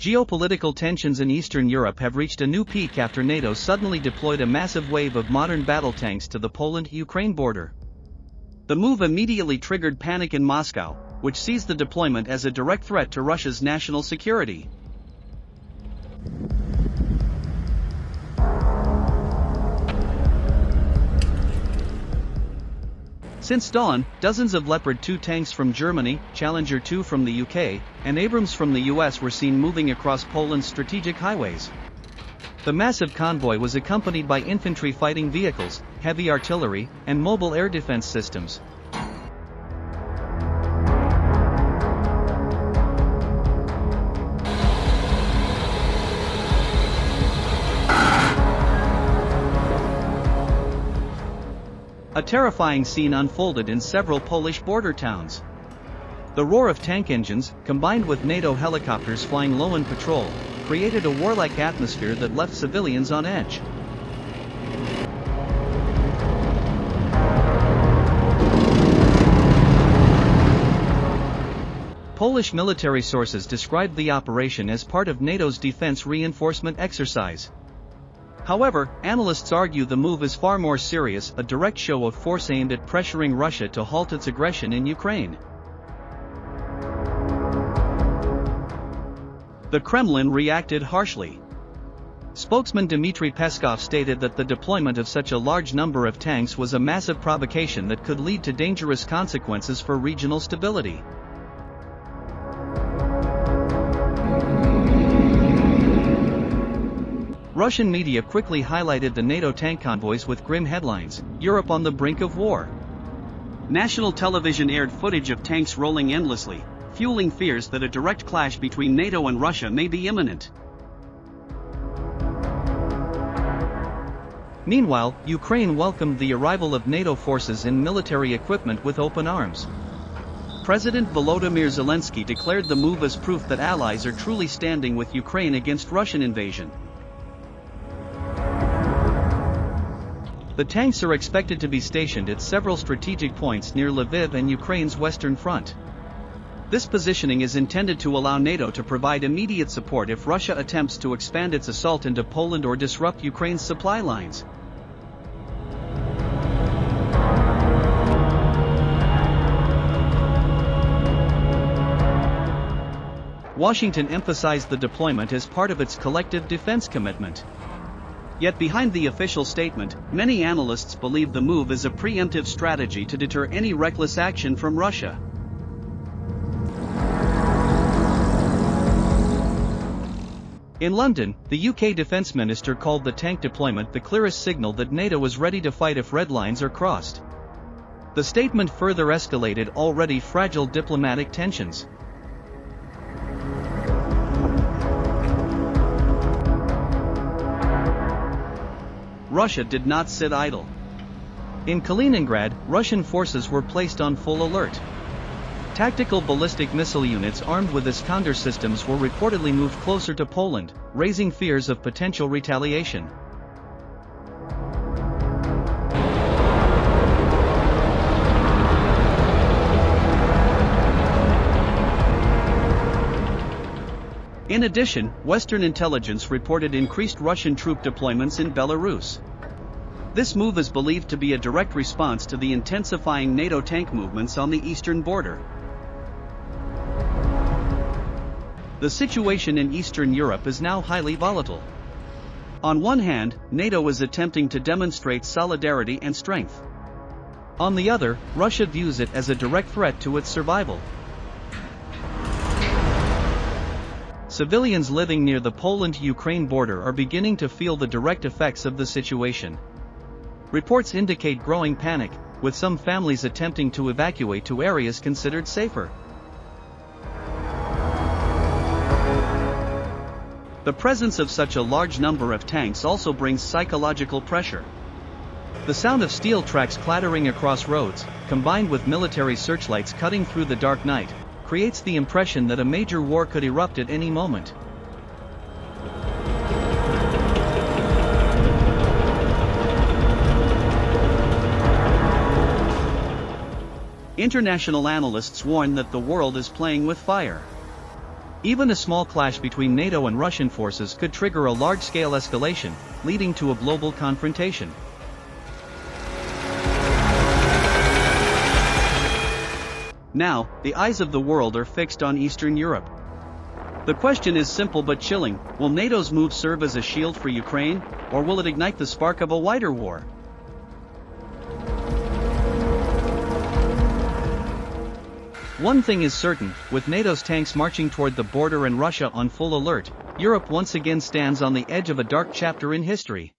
Geopolitical tensions in Eastern Europe have reached a new peak after NATO suddenly deployed a massive wave of modern battle tanks to the Poland-Ukraine border. The move immediately triggered panic in Moscow, which sees the deployment as a direct threat to Russia's national security. Since dawn, dozens of Leopard 2 tanks from Germany, Challenger 2 from the UK, and Abrams from the US were seen moving across Poland's strategic highways. The massive convoy was accompanied by infantry fighting vehicles, heavy artillery, and mobile air defense systems. A terrifying scene unfolded in several Polish border towns. The roar of tank engines, combined with NATO helicopters flying low in patrol, created a warlike atmosphere that left civilians on edge. Polish military sources described the operation as part of NATO's defense reinforcement exercise. However, analysts argue the move is far more serious, a direct show of force aimed at pressuring Russia to halt its aggression in Ukraine. The Kremlin reacted harshly. Spokesman Dmitry Peskov stated that the deployment of such a large number of tanks was a massive provocation that could lead to dangerous consequences for regional stability. Russian media quickly highlighted the NATO tank convoys with grim headlines, "Europe on the brink of war." National television aired footage of tanks rolling endlessly, fueling fears that a direct clash between NATO and Russia may be imminent. Meanwhile, Ukraine welcomed the arrival of NATO forces and military equipment with open arms. President Volodymyr Zelensky declared the move as proof that allies are truly standing with Ukraine against Russian invasion. The tanks are expected to be stationed at several strategic points near Lviv and Ukraine's western front. This positioning is intended to allow NATO to provide immediate support if Russia attempts to expand its assault into Poland or disrupt Ukraine's supply lines. Washington emphasized the deployment as part of its collective defense commitment. Yet behind the official statement, many analysts believe the move is a preemptive strategy to deter any reckless action from Russia. In London, the UK Defence Minister called the tank deployment the clearest signal that NATO was ready to fight if red lines are crossed. The statement further escalated already fragile diplomatic tensions. Russia did not sit idle. In Kaliningrad, Russian forces were placed on full alert. Tactical ballistic missile units armed with Iskander systems were reportedly moved closer to Poland, raising fears of potential retaliation. In addition, Western intelligence reported increased Russian troop deployments in Belarus. This move is believed to be a direct response to the intensifying NATO tank movements on the eastern border. The situation in Eastern Europe is now highly volatile. On one hand, NATO is attempting to demonstrate solidarity and strength. On the other, Russia views it as a direct threat to its survival. Civilians living near the Poland-Ukraine border are beginning to feel the direct effects of the situation. Reports indicate growing panic, with some families attempting to evacuate to areas considered safer. The presence of such a large number of tanks also brings psychological pressure. The sound of steel tracks clattering across roads, combined with military searchlights cutting through the dark night, creates the impression that a major war could erupt at any moment. International analysts warn that the world is playing with fire. Even a small clash between NATO and Russian forces could trigger a large-scale escalation, leading to a global confrontation. Now, the eyes of the world are fixed on Eastern Europe. The question is simple but chilling: will NATO's move serve as a shield for Ukraine, or will it ignite the spark of a wider war? One thing is certain: with NATO's tanks marching toward the border and Russia on full alert, Europe once again stands on the edge of a dark chapter in history.